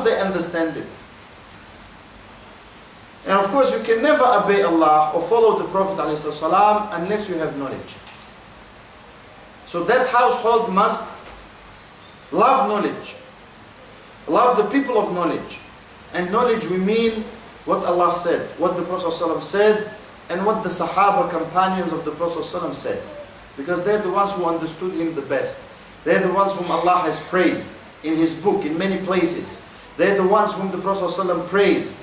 they understand it. And of course, you can never obey Allah or follow the Prophet ﷺ unless you have knowledge. So that household must love knowledge, love the people of knowledge. And knowledge, we mean what Allah said, what the Prophet ﷺ said, and what the Sahaba, companions of the Prophet ﷺ said. Because they're the ones who understood him the best. They're the ones whom Allah has praised in his book, in many places. They're the ones whom the Prophet ﷺ praised.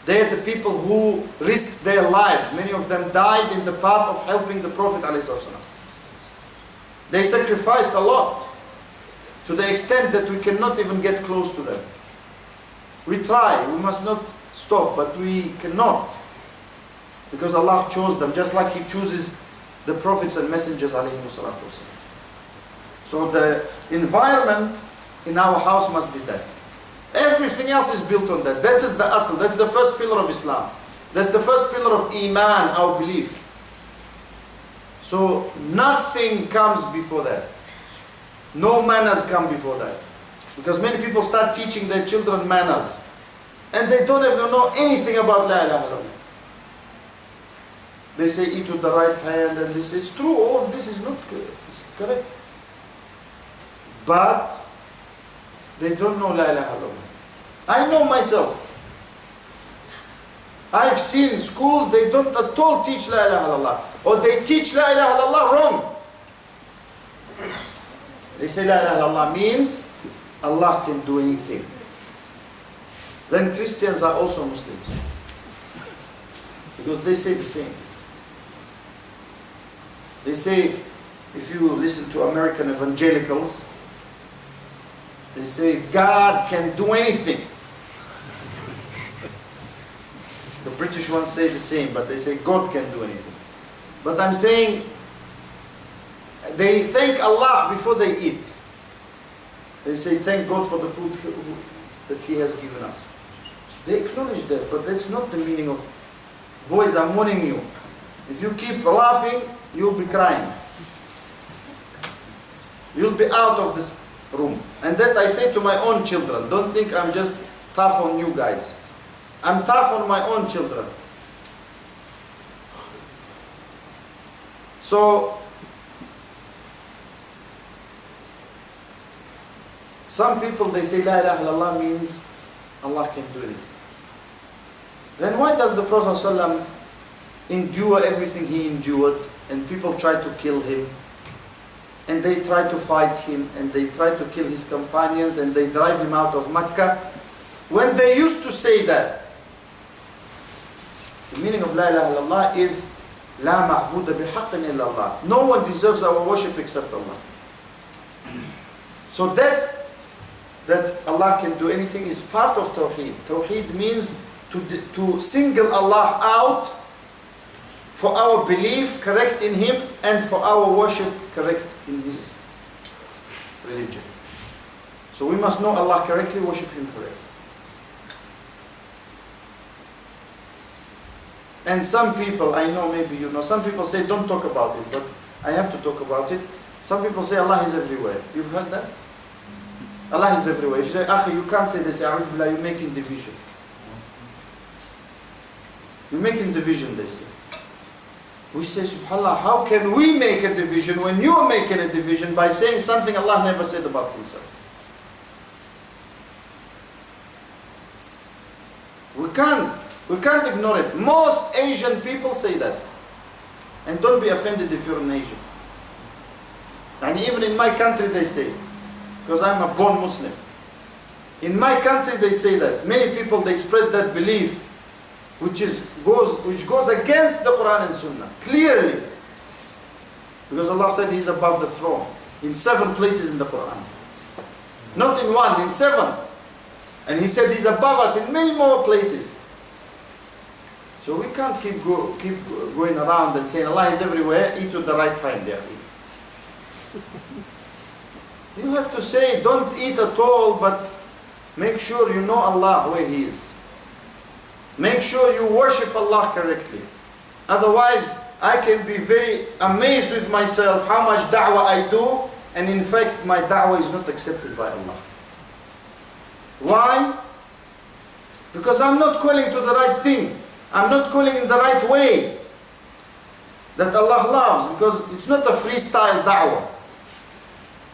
They're the people who risked their lives. Many of them died in the path of helping the Prophet ﷺ. They sacrificed a lot, to the extent that we cannot even get close to them. We try, we must not stop, but we cannot. Because Allah chose them, just like He chooses the prophets and messengers alayhi salatu wasalam. So the environment in our house must be that. Everything else is built on that. That is the asl, that's the first pillar of Islam. That's the first pillar of Iman, our belief. So nothing comes before that. No manners come before that. Because many people start teaching their children manners. And they don't even know anything about La ilaha illallah. They say eat with the right hand, and this is true. All of this is not correct. But they don't know La ilaha illallah. I know myself. I've seen schools, they don't at all teach La ilaha illallah. Or they teach La ilaha illallah wrong. They say La ilaha illallah means Allah can do anything. Then Christians are also Muslims. Because they say the same. They say, if you listen to American evangelicals, they say God can do anything. The British ones say the same, but they say God can do anything. But I'm saying, they thank Allah before they eat. They say thank God for the food that He has given us. So they acknowledge that, but that's not the meaning of, boys, I'm warning you. If you keep laughing, you'll be crying. You'll be out of this room. And that I say to my own children. Don't think I'm just tough on you guys. I'm tough on my own children. So, some people, they say La ilaha illallah means Allah can do anything. Then why does the Prophet ﷺ endure everything he endured, and people try to kill him, and they try to fight him, and they try to kill his companions, and they drive him out of Mecca, when they used to say that? The meaning of La ilaha illallah is La ma'buda bihaqqin illa Allah. No one deserves our worship except Allah. So that Allah can do anything is part of Tawheed. Tawheed means to single Allah out for our belief correct in Him, and for our worship correct in His religion. So we must know Allah correctly, worship Him correctly. And some people, I know maybe you know, some people say don't talk about it, but I have to talk about it. Some people say Allah is everywhere. You've heard that? Allah is everywhere. If you say, Akhi, you can't say this, you're making division. You're making division, they say. We say, subhanAllah, how can we make a division when you are making a division by saying something Allah never said about Himself? We can't ignore it. Most Asian people say that. And don't be offended if you're an Asian. And even in my country they say, because I'm a born Muslim. In my country they say that. Many people, they spread that belief which goes against the Quran and Sunnah, clearly. Because Allah said He's above the throne in 7 places in the Quran. Not in 1, in 7. And He said He's above us in many more places. So we can't keep going around and saying Allah is everywhere, eat with the right hand. You have to say, don't eat at all, but make sure you know Allah where He is. Make sure you worship Allah correctly. Otherwise, I can be very amazed with myself how much da'wah I do, and in fact my da'wah is not accepted by Allah. Why? Because I'm not calling to the right thing. I'm not calling in the right way that Allah loves, because it's not a freestyle da'wah.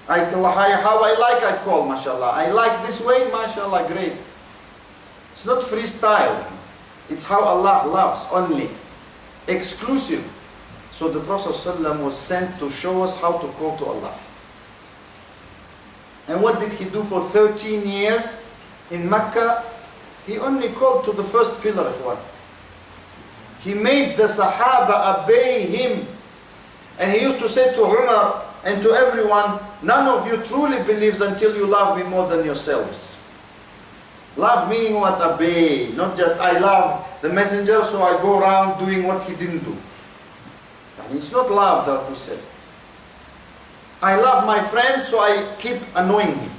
How I like, I call, mashallah. I like this way, mashallah, great. It's not freestyle. It's how Allah loves only. Exclusive. So the Prophet ﷺ was sent to show us how to call to Allah. And what did he do for 13 years in Mecca? He only called to the first pillar. He made the Sahaba obey him. And he used to say to Umar and to everyone, none of you truly believes until you love me more than yourselves. Love meaning what? Obey. Not just I love the messenger so I go around doing what he didn't do. And it's not love that we said. I love my friend so I keep annoying him.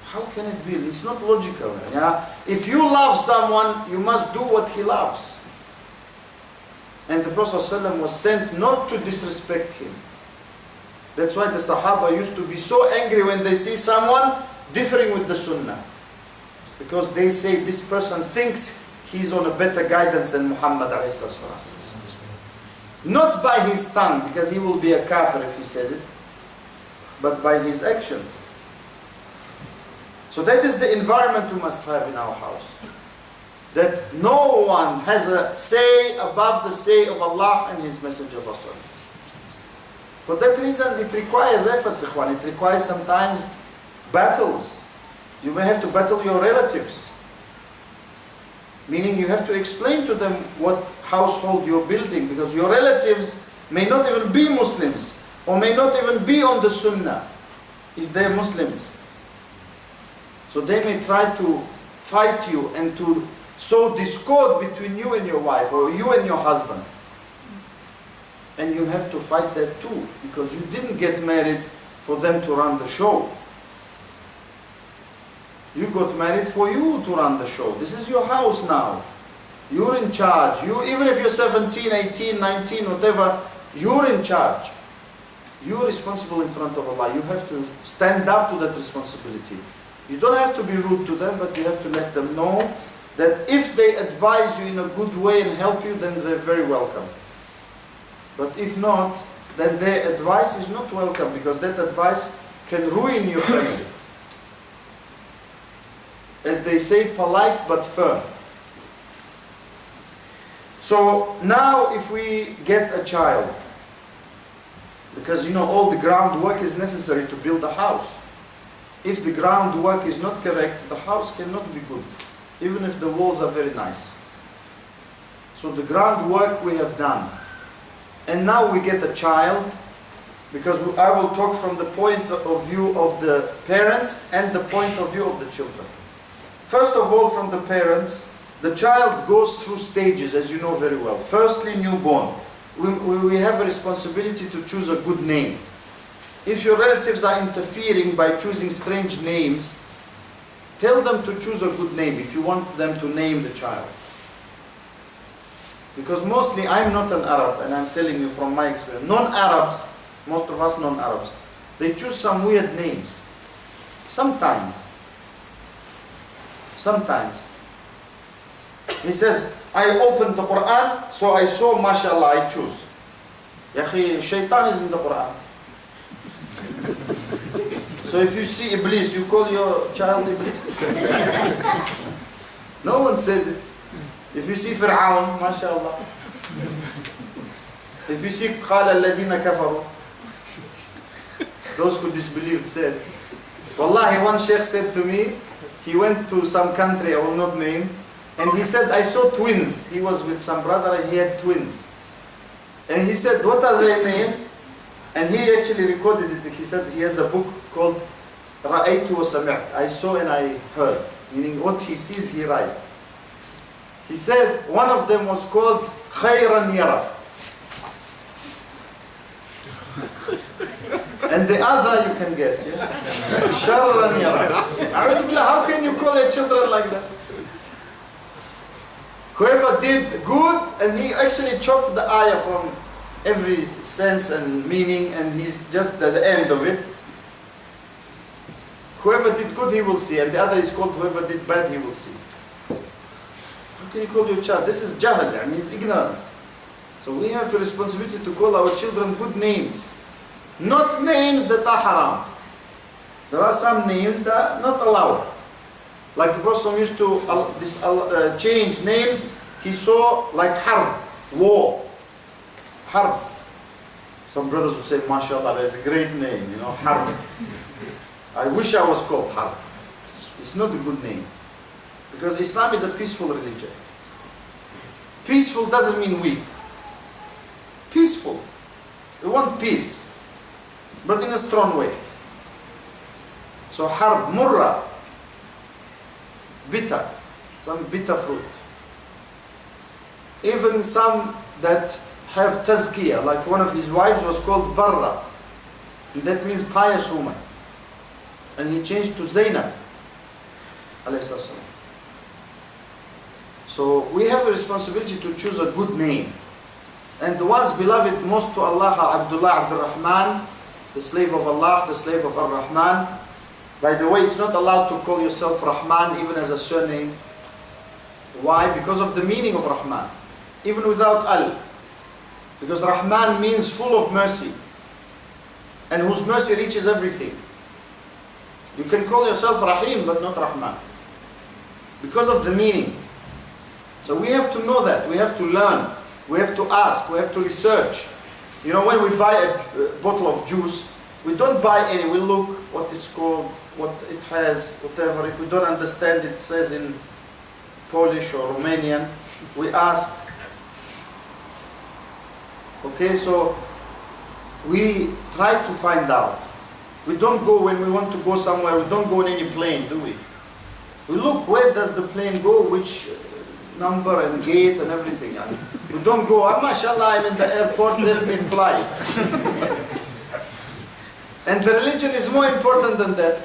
How can it be? It's not logical. Yeah? If you love someone, you must do what he loves. And the Prophet ﷺ was sent not to disrespect him. That's why the Sahaba used to be so angry when they see someone differing with the Sunnah. Because they say this person thinks he's on a better guidance than Muhammad ﷺ. Not by his tongue, because he will be a kafir if he says it, but by his actions. So that is the environment we must have in our house. That no one has a say above the say of Allah and His Messenger. For that reason, it requires efforts, ikhwan. It requires sometimes battles. You may have to battle your relatives. Meaning you have to explain to them what household you're building, because your relatives may not even be Muslims, or may not even be on the Sunnah, if they're Muslims. So they may try to fight you and to sow discord between you and your wife, or you and your husband. And you have to fight that too, because you didn't get married for them to run the show. You got married for you to run the show. This is your house now. You're in charge. Even if you're 17, 18, 19, whatever, you're in charge. You're responsible in front of Allah. You have to stand up to that responsibility. You don't have to be rude to them, but you have to let them know that if they advise you in a good way and help you, then they're very welcome. But if not, then their advice is not welcome, because that advice can ruin your family. As they say, polite but firm. So now if we get a child, because all the groundwork is necessary to build a house. If the groundwork is not correct, the house cannot be good, even if the walls are very nice. So the groundwork we have done. And now we get a child, because I will talk from the point of view of the parents and the point of view of the children. First of all, from the parents, the child goes through stages, as you know very well. Firstly, newborn. We have a responsibility to choose a good name. If your relatives are interfering by choosing strange names, tell them to choose a good name if you want them to name the child. Because mostly, I'm not an Arab, and I'm telling you from my experience, non-Arabs, most of us non-Arabs, they choose some weird names. Sometimes. He says, I opened the Quran, so I saw, mashallah, I choose. Ya akhi, shaitan is in the Quran. So if you see Iblis, you call your child Iblis? No one says it. If you see Fir'aun, mashallah. If you see قَالَ الَّذِينَ كَفَرُوا, those who disbelieved said. Wallahi, one sheikh said to me, he went to some country I will not name, and he said, I saw twins. He was with some brother and he had twins. And he said, what are their names? And he actually recorded it. He said he has a book called رَأَيْتُ وَسَمِعْتُ, I saw and I heard. Meaning what he sees, he writes. He said one of them was called خَيْرًا يَرَى. And the other, you can guess, yeah? شَرًّا يَرَى. How can you call your children like that? Whoever did good, and he actually chopped the ayah from every sense and meaning, and he's just at the end of it. whoever did good, he will see, and the other is called whoever did bad, he will see. How can you call your child? This is jahl, I mean, it's ignorance. So we have a responsibility to call our children good names, not names that are haram. There are some names that are not allowed. Like the Prophet used to change names. He saw like harb, war, harb. Some brothers would say, mashallah, that's a great name, you know, harb. I wish I was called harb. It's not a good name. Because Islam is a peaceful religion. Peaceful doesn't mean weak. Peaceful. We want peace, but in a strong way. So harb, murra, bitter, some bitter fruit. Even some that have tazkiyah, like one of his wives was called Barra, and that means pious woman. And he changed to Zainab, alayhi salam. So we have a responsibility to choose a good name. And the ones beloved most to Allah are Abdullah, Abdul Rahman, the slave of Allah, the slave of Ar-Rahman. By the way, it's not allowed to call yourself Rahman even as a surname. Why? Because of the meaning of Rahman, even without Al. Because Rahman means full of mercy, and whose mercy reaches everything. You can call yourself Rahim, but not Rahman, because of the meaning. So we have to know that, we have to learn, we have to ask, we have to research. You know, when we buy a bottle of juice, we don't buy any, we look what it's called, what it has, whatever. If we don't understand, it says in Polish or Romanian, we ask. Okay, so we try to find out. We don't go when we want to go somewhere, we don't go on any plane, do we? We look, where does the plane go, which number and gate and everything. And we don't go, oh, mashallah, I'm in the airport, let me fly. And the religion is more important than that.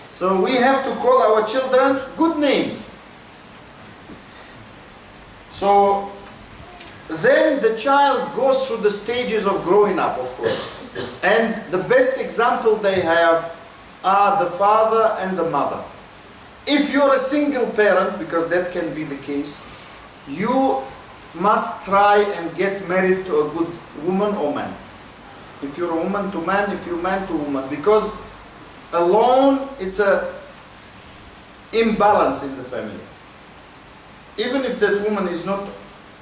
So we have to call our children good names. So then the child goes through the stages of growing up, of course. And the best example they have are the father and the mother. If you're a single parent, because that can be the case, you must try and get married to a good woman or man. If you're a woman to man, if you're man to woman. Because alone, it's a imbalance in the family. Even if that woman is not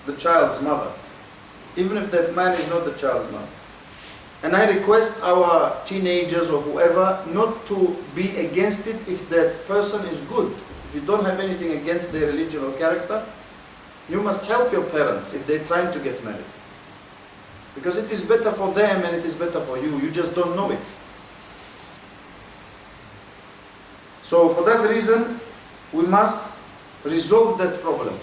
the child's mother. Even if that man is not the child's mother. And I request our teenagers or whoever not to be against it if that person is good. If you don't have anything against their religion or character, you must help your parents if they're trying to get married. Because it is better for them and it is better for you. You just don't know it. So for that reason, we must resolve that problem.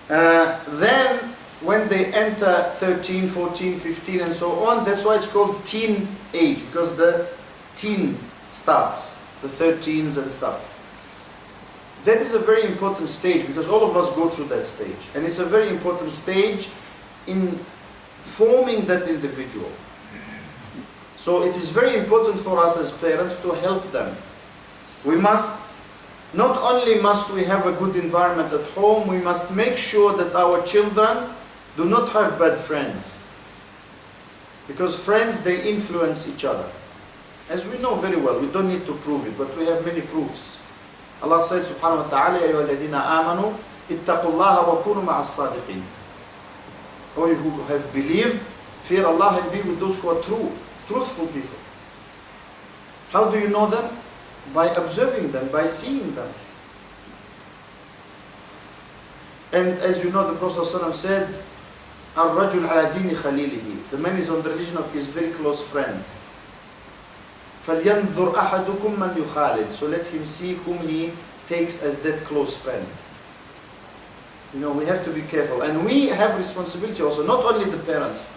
Then, when they enter 13, 14, 15 and so on, that's why it's called teen age, because the teen starts, the 13s and stuff. That is a very important stage, because all of us go through that stage. And it's a very important stage in forming that individual. So it is very important for us as parents to help them. We must, not only must we have a good environment at home, we must make sure that our children do not have bad friends. Because friends, they influence each other. As we know very well, we don't need to prove it, but we have many proofs. Allah said subhanahu wa ta'ala, يَا أَيُّهَا الَّذِينَ آمَنُوا اتَّقُوا اللَّهَ وَكُونُوا مَعَ الصَّادِقِينَ. All you who have believed, fear Allah and be with those who are truthful people. How do you know them? By observing them, by seeing them. And as you know, the Prophet ﷺ said, الرجل على دين خليله. The man is on the religion of his very close friend. فَلْيَنْظُرْ أَحَدُكُمْ مَنْ يُخَالِدُ. So let him see whom he takes as that close friend. You know, we have to be careful. And we have responsibility also, not only the parents.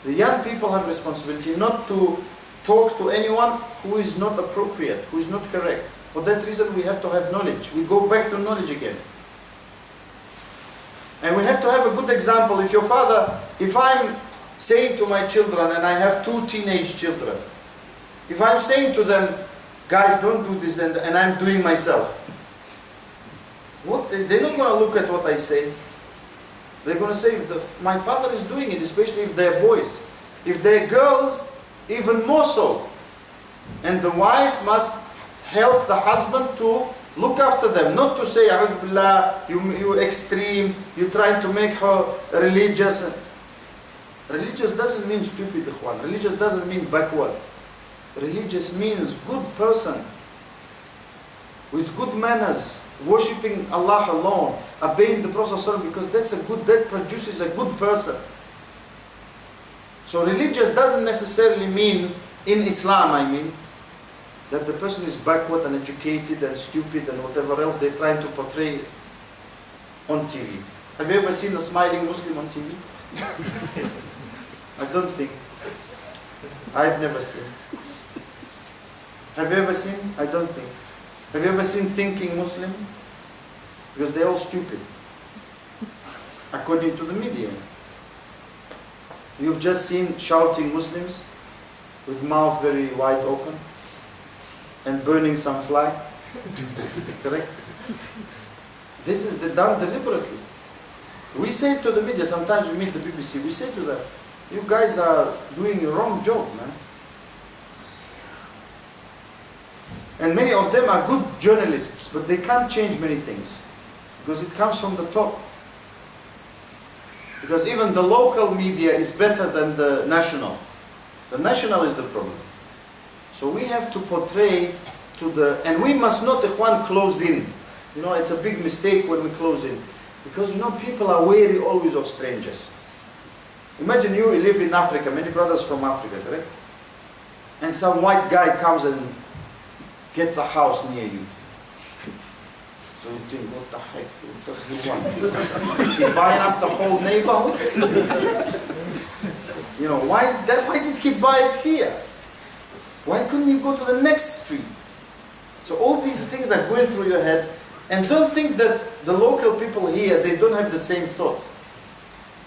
The young people have responsibility not to talk to anyone who is not appropriate, who is not correct. For that reason, we have to have knowledge. We go back to knowledge again. And we have to have a good example. If your father, if I'm saying to my children, and I have 2 teenage children, if I'm saying to them, guys, don't do this, and I'm doing myself, they're not going to look at what I say. They're going to say, my father is doing it, especially if they're boys. If they're girls, even more so. And the wife must help the husband to look after them, not to say, you extreme, you're trying to make her religious. Religious doesn't mean stupid, ikhwan. Religious doesn't mean backward. Religious means good person, with good manners, worshipping Allah alone, obeying the Prophet ﷺ, because that produces a good person. So religious doesn't necessarily mean, in Islam I mean, that the person is backward and educated and stupid and whatever else they're trying to portray on TV. Have you ever seen a smiling Muslim on TV? I don't think. I've never seen. Have you ever seen? I don't think. Have you ever seen thinking Muslim? Because they're all stupid, according to the media. You've just seen shouting Muslims with mouth very wide open and burning some flag. Correct? This is done deliberately. We say to the media, sometimes we meet the BBC, we say to them, you guys are doing a wrong job, man. And many of them are good journalists, but they can't change many things, because it comes from the top. Because even the local media is better than the national. The national is the problem. So we have to portray and we must not, ikhwan, close in. You know, it's a big mistake when we close in. Because, you know, people are wary always of strangers. Imagine you live in Africa, many brothers from Africa, correct? And some white guy comes and gets a house near you. So you think, what the heck, what does he want? Is he buying up the whole neighborhood? You know, why did he buy it here? Why couldn't he go to the next street? So all these things are going through your head, and don't think that the local people here, they don't have the same thoughts.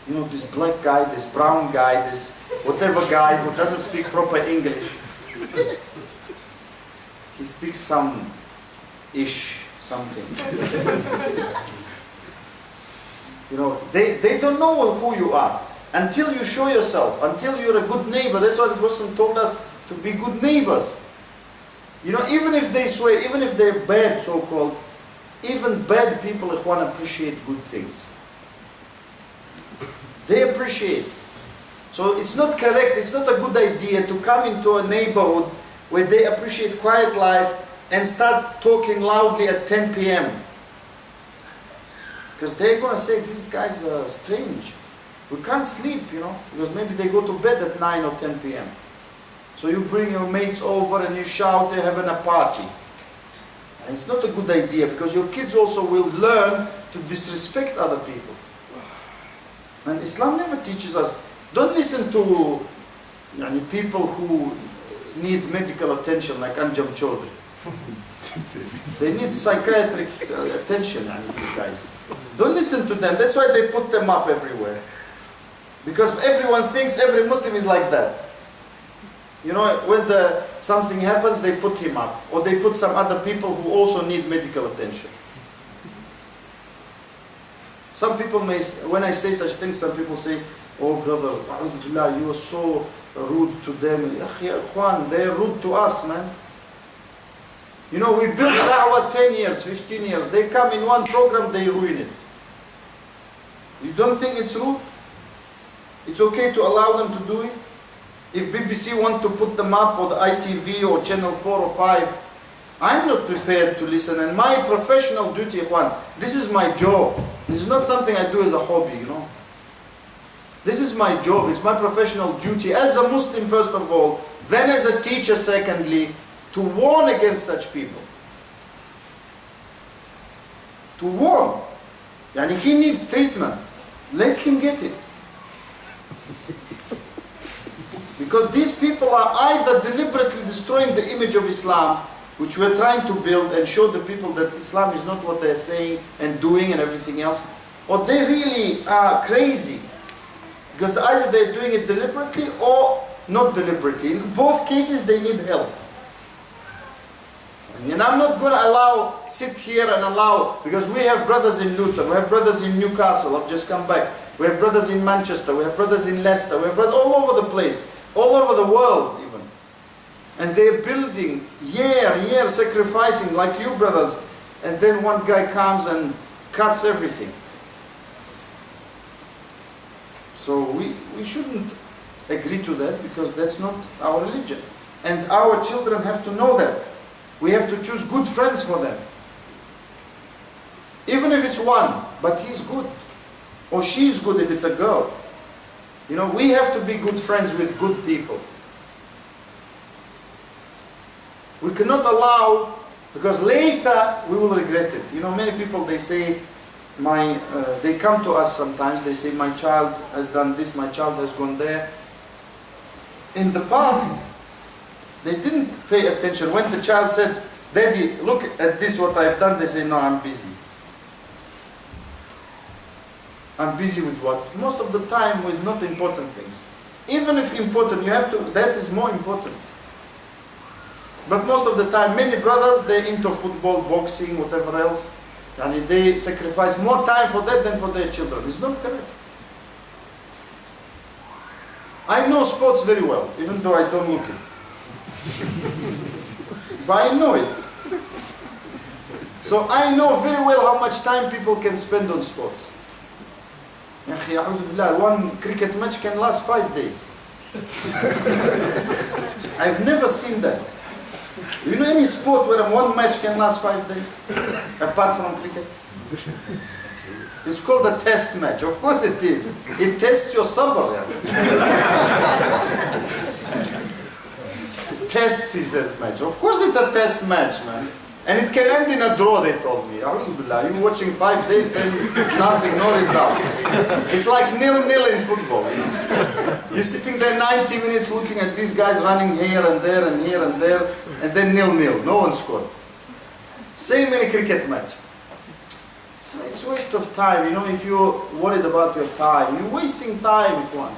You know, this black guy, this brown guy, this whatever guy who doesn't speak proper English. He speaks something. You know, they don't know who you are until you show yourself, until you're a good neighbor. That's why the Prophet told us to be good neighbors. You know, even if they swear, even if they're bad, so-called, even bad people, ikhwan, appreciate good things. They appreciate. So it's not correct, it's not a good idea to come into a neighborhood where they appreciate quiet life and start talking loudly at 10 p.m. Because they're going to say, these guys are strange. We can't sleep, you know, because maybe they go to bed at 9 or 10 p.m. So you bring your mates over and you shout, they're having a party. And it's not a good idea, because your kids also will learn to disrespect other people. And Islam never teaches us, don't listen to people who need medical attention like Anjam Chaudhry. They need psychiatric attention, these guys. Don't listen to them. That's why they put them up everywhere. Because everyone thinks every Muslim is like that. You know, when something happens, they put him up. Or they put some other people who also need medical attention. Some people may, when I say such things, some people say, oh brother, you are so rude to them. They're rude to us, man. You know, we built da'wah 10 years, 15 years. They come in one program, they ruin it. You don't think it's rude? It's okay to allow them to do it? If BBC want to put them up, or the ITV, or Channel 4 or 5, I'm not prepared to listen. And my professional duty, this is my job. This is not something I do as a hobby, you know. This is my job. It's my professional duty as a Muslim, first of all, then as a teacher, secondly, to warn against such people. To warn. He needs treatment. Let him get it. Because these people are either deliberately destroying the image of Islam, which we're trying to build and show the people that Islam is not what they're saying and doing and everything else, or they really are crazy. Because either they're doing it deliberately or not deliberately. In both cases, they need help. And I'm not going to sit here and allow, because we have brothers in Luton, we have brothers in Newcastle, I've just come back, we have brothers in Manchester, we have brothers in Leicester, we have brothers all over the place, all over the world even. And they're building year, sacrificing like you brothers, and then one guy comes and cuts everything. So we shouldn't agree to that, because that's not our religion. And our children have to know that. We have to choose good friends for them. Even if it's one, but he's good. Or she's good if it's a girl. You know, we have to be good friends with good people. We cannot allow, because later we will regret it. You know, many people, they say, they come to us sometimes, they say, my child has done this, my child has gone there. In the past, they didn't pay attention. When the child said, Daddy, look at this, what I've done, they say, no, I'm busy. I'm busy with what? Most of the time with not important things. Even if important, that is more important. But most of the time, many brothers, they're into football, boxing, whatever else, and they sacrifice more time for that than for their children. It's not correct. I know sports very well, even though I don't look it. But I know it. So I know very well how much time people can spend on sports. One cricket match can last 5 days. I've never seen that. Do you know any sport where one match can last 5 days? Apart from cricket? It's called a test match. Of course it is. It tests your sabr. Test is a match. Of course it's a test match, man. And it can end in a draw, they told me. You're watching 5 days, then nothing, no result. It's like 0-0 in football. You're sitting there 90 minutes looking at these guys running here and there and here and there, and then 0-0. No one scored. Same in a cricket match. So it's a waste of time, you know, if you're worried about your time. You're wasting time with one.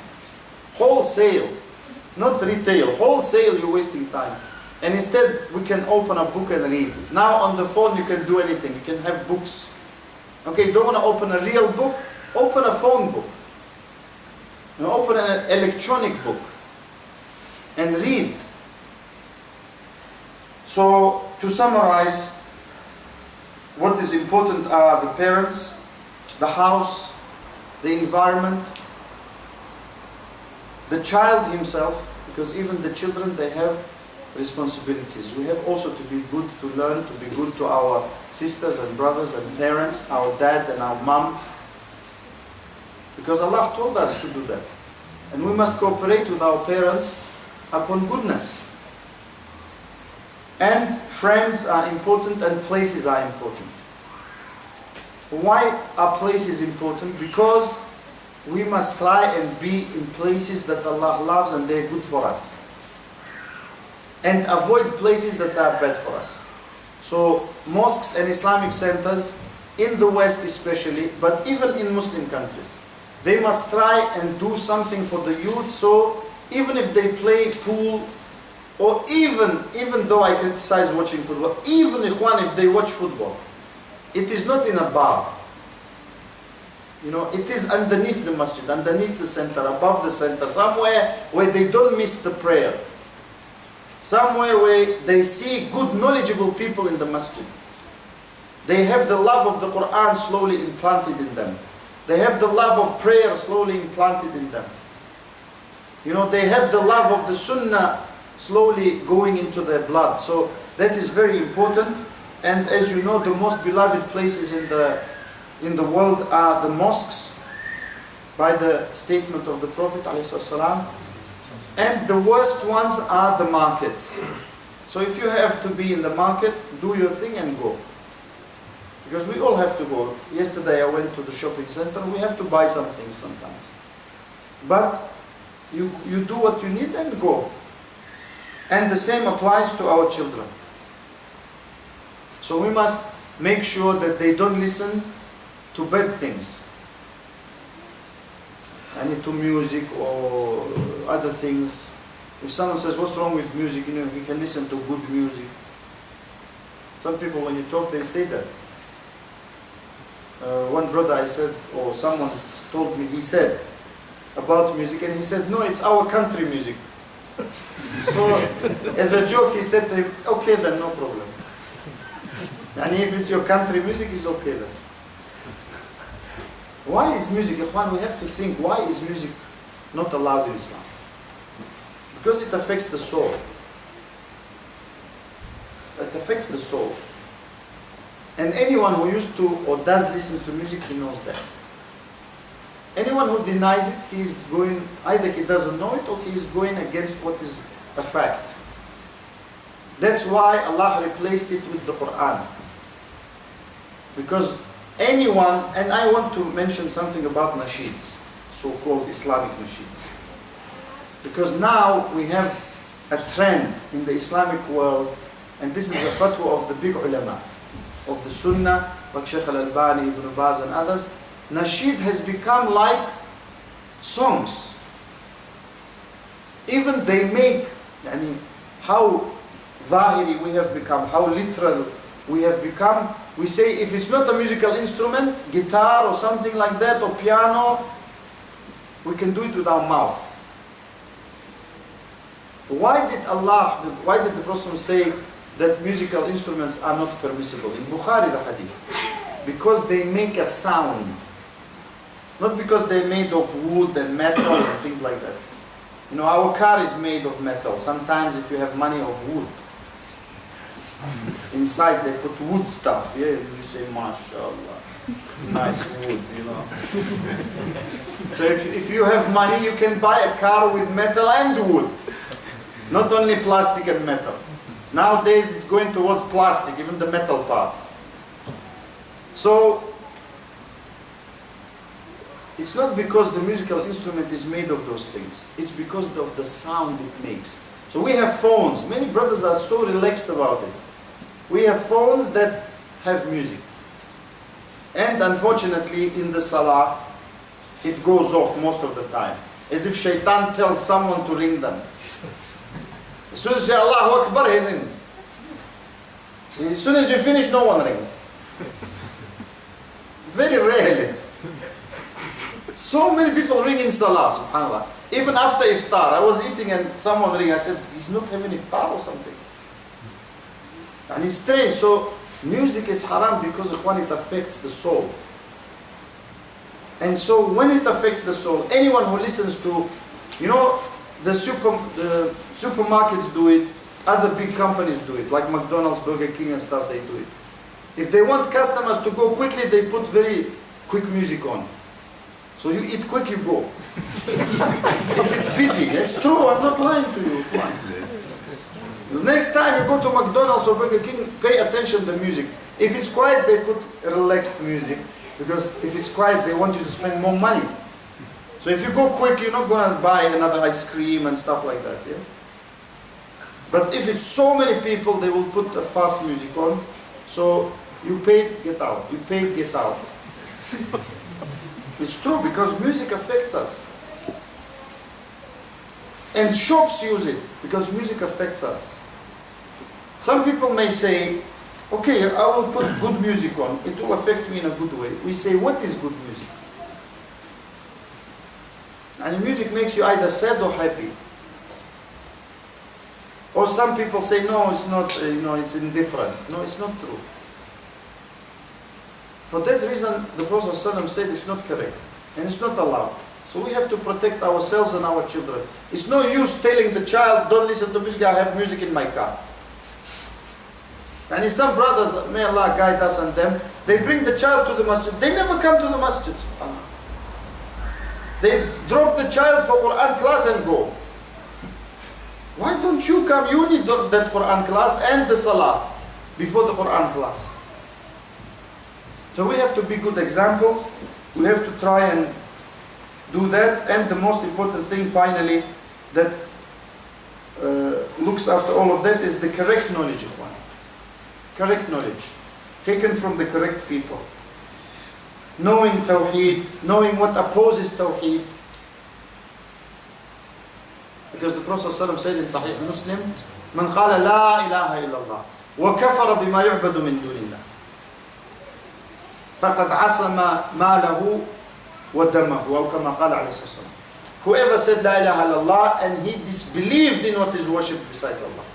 Wholesale. Not retail, wholesale you're wasting time. And instead we can open a book and read. Now on the phone you can do anything, you can have books. Okay, you don't want to open a real book? Open a phone book. You know, open an electronic book and read. So to summarize, what is important are the parents, the house, the environment, the child himself, because even the children, they have responsibilities. We have also to be good, to learn, to be good to our sisters and brothers and parents, our dad and our mom, because Allah told us to do that. And we must cooperate with our parents upon goodness. And friends are important and places are important. Why are places important? Because we must try and be in places that Allah loves and they're good for us. And avoid places that are bad for us. So mosques and Islamic centers, in the West especially, but even in Muslim countries, they must try and do something for the youth. So even if they play pool, or even though I criticize watching football, even if they watch football, it is not in a bar. You know, it is underneath the masjid, underneath the center, above the center, somewhere where they don't miss the prayer. Somewhere where they see good, knowledgeable people in the masjid. They have the love of the Quran slowly implanted in them. They have the love of prayer slowly implanted in them. You know, they have the love of the sunnah slowly going into their blood. So that is very important. And as you know, the most beloved places in the world are the mosques, by the statement of the Prophet ﷺ. And the worst ones are the markets. So if you have to be in the market, do your thing and go. Because we all have to go. Yesterday I went to the shopping center, we have to buy some things sometimes. But you do what you need and go. And the same applies to our children. So we must make sure that they don't listen to bad things. to music or other things. If someone says, what's wrong with music? You can listen to good music. Some people, when you talk, they say that. One brother I said, or someone told me, he said about music, and he said, no, it's our country music. So, as a joke, he said to him, okay then, no problem. And if it's your country music, it's okay then. Why is music, Ikhwan, we have to think, why is music not allowed in Islam? Because it affects the soul. It affects the soul. And anyone who used to or does listen to music, he knows that. Anyone who denies it, he's going, either he doesn't know it or he's going against what is a fact. That's why Allah replaced it with the Quran. Because anyone, and I want to mention something about nasheeds, so-called Islamic nasheeds. Because now we have a trend in the Islamic world, and this is the fatwa of the big ulama, of the Sunnah, like Sheikh Al-Albani, Ibn Baz and others. Nasheed has become like songs. Even they make, how zahiri we have become, how literal we have become. We say if it's not a musical instrument, guitar or something like that, or piano, we can do it with our mouth. Why did the Prophet say that musical instruments are not permissible? In Bukhari, the hadith. Because they make a sound. Not because they're made of wood and metal and things like that. Our car is made of metal. Sometimes if you have money, of wood. Inside they put wood stuff. Yeah, you say, mashallah. It's nice wood, So if you have money, you can buy a car with metal and wood. Not only plastic and metal. Nowadays it's going towards plastic, even the metal parts. So, it's not because the musical instrument is made of those things. It's because of the sound it makes. So we have phones. Many brothers are so relaxed about it. We have phones that have music. And unfortunately, in the salah, it goes off most of the time. As if shaitan tells someone to ring them. As soon as you say Allahu Akbar, he rings. As soon as you finish, no one rings. Very rarely. So many people ring in Salah, subhanAllah. Even after iftar, I was eating and someone ring. I said, he's not having iftar or something. And it's strange. So music is haram because it affects the soul. And so when it affects the soul, anyone who listens to, the supermarkets do it, other big companies do it, like McDonald's, Burger King and stuff, they do it. If they want customers to go quickly, they put very quick music on. So you eat quick, you go. If it's busy, it's true, I'm not lying to you. The next time you go to McDonald's or Burger King, pay attention to the music. If it's quiet, they put relaxed music. Because if it's quiet, they want you to spend more money. So if you go quick, you're not going to buy another ice cream and stuff like that. Yeah? But if it's so many people, they will put a fast music on. So you pay, get out. You pay, get out. It's true because music affects us. And shops use it because music affects us. Some people may say, okay, I will put good music on. It will affect me in a good way. We say, what is good music? And music makes you either sad or happy. Or some people say, no, it's not, it's indifferent. No, it's not true. For that reason, the Prophet ﷺ said it's not correct. And it's not allowed. So we have to protect ourselves and our children. It's no use telling the child, don't listen to music, I have music in my car. And some brothers, may Allah guide us and them, they bring the child to the masjid. They never come to the masjid, subhanAllah. They drop the child for Quran class and go. Why don't you come? You need that Quran class and the salah before the Quran class. So we have to be good examples. We have to try and do that. And the most important thing, finally, that looks after all of that is the correct knowledge of one. Correct knowledge. Taken from the correct people. Knowing Tawheed, knowing what opposes Tawheed, Because the Prophet ﷺ said in Sahih Muslim, من قال لا إله إلا الله وكفر بما يعبد من دون الله فقد عصم ماله ودمه أو كما قال عليه الصلاة والسلام. Whoever said La ilaha illallah and he disbelieved in what is worshipped besides Allah.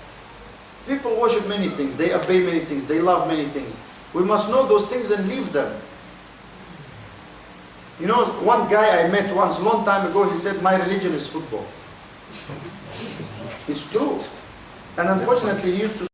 People worship many things, they obey many things, they love many things. We must know those things and leave them. You know, one guy I met once, long time ago, he said, my religion is football. It's true. And unfortunately, he used to